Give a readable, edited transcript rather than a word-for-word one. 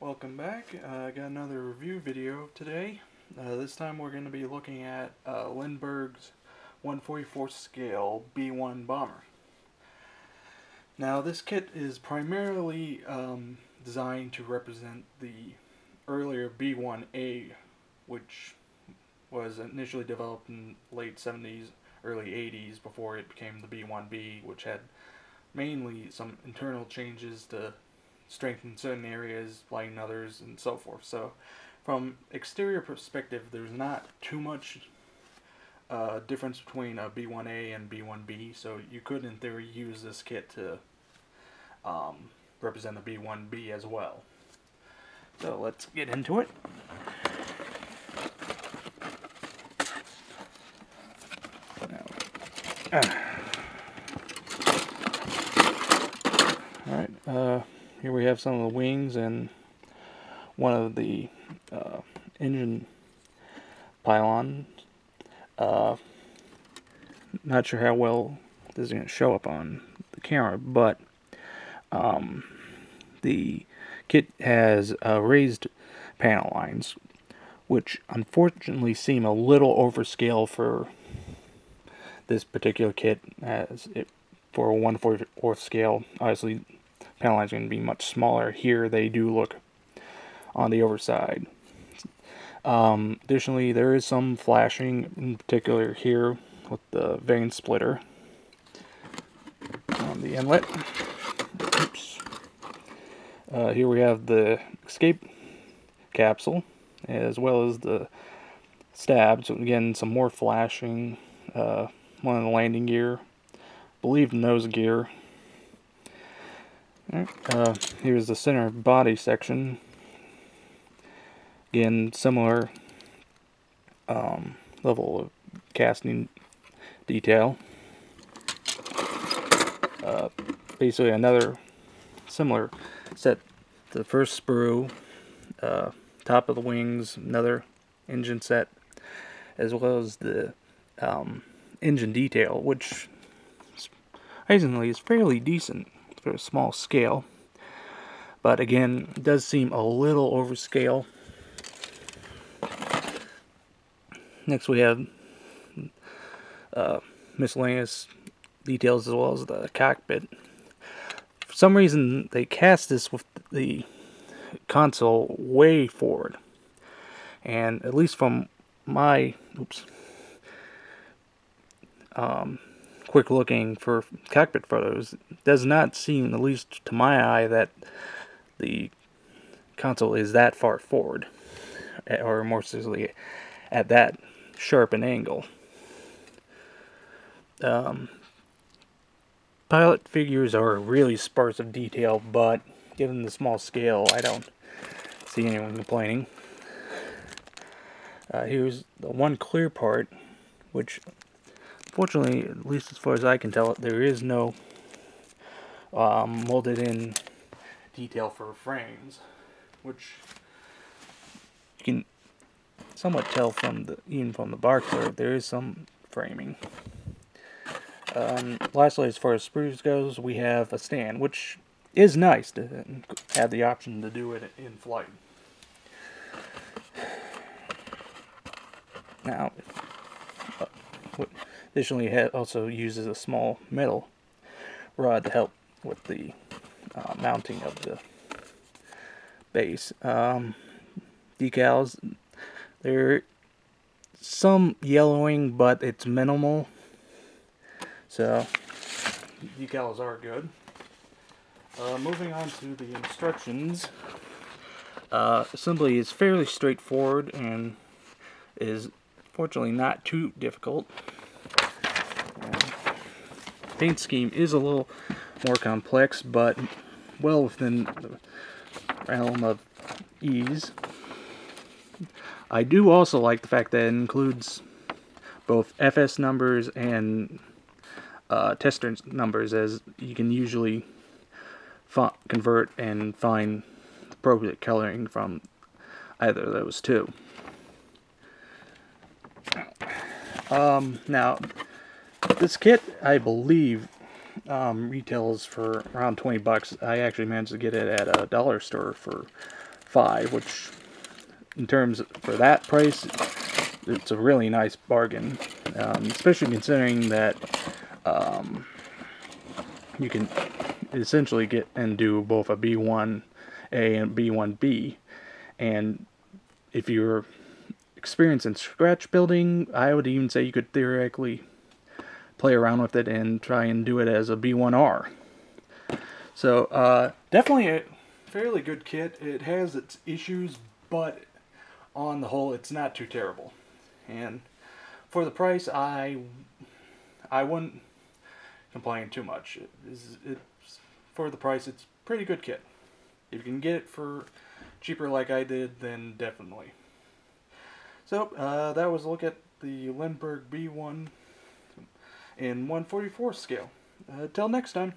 Welcome back. I got another review video today. This time we're going to be looking at Lindbergh's 1/44 scale B-1 bomber. Now this kit is primarily designed to represent the earlier B-1A, which was initially developed in late 70s, early 80s before it became the B-1B, which had mainly some internal changes to strengthen certain areas, lighten others, and so forth. So, from exterior perspective, there's not too much difference between a B1A and B1B. So you could, in theory, use this kit to represent a B1B as well. So let's get into it. Alright, here we have some of the wings and one of the engine pylons. Not sure how well this is going to show up on the camera, but the kit has raised panel lines, which unfortunately seem a little overscale for this particular kit, as it for a 1/44 scale. Obviously, panel lines are going to be much smaller. Here, they do look on the overside. Additionally, there is some flashing, in particular here with the vane splitter on the inlet. Oops. Here we have the escape capsule, as well as the stab. So again, some more flashing. One of the landing gear, I believe nose gear. Right. Here's the center body section. Again, similar level of casting detail. Basically another similar set. The first sprue, top of the wings, another engine set, as well as the engine detail, which surprisingly is fairly decent for a small scale, but again, it does seem a little overscale. Next we have miscellaneous details, as well as the cockpit. For some reason they cast this with the console way forward, and at least from my quick looking for cockpit photos, it does not seem, at least to my eye, that the console is that far forward, or more specifically at that sharp an angle. Pilot figures are really sparse of detail, but given the small scale, I don't see anyone complaining. Here's the one clear part, which fortunately, at least as far as I can tell, there is no molded in detail for frames, which you can somewhat tell from even from the barcode. There is some framing. Lastly, as far as sprues goes, we have a stand, which is nice to have the option to do it in flight. Now, additionally, it also uses a small metal rod to help with the mounting of the base. Decals, there's some yellowing, but it's minimal, so decals are good. Moving on to the instructions, assembly is fairly straightforward and is fortunately not too difficult. Paint scheme is a little more complex, but well within the realm of ease. I do also like the fact that it includes both FS numbers and tester numbers, as you can usually convert and find appropriate coloring from either of those two. Now, this kit, I believe, retails for around $20. I actually managed to get it at a dollar store for 5, which in terms for that price, it's a really nice bargain, especially considering that you can essentially get and do both a B-1A and B-1B, and if you're experienced in scratch building, I would even say you could theoretically play around with it and try and do it as a B-1R. So definitely a fairly good kit. It has its issues, but on the whole, it's not too terrible. And for the price, I wouldn't complain too much. It's for the price, it's a pretty good kit. If you can get it for cheaper like I did, then definitely. So that was a look at the Lindberg B-1 in 1/44 scale. Till next time.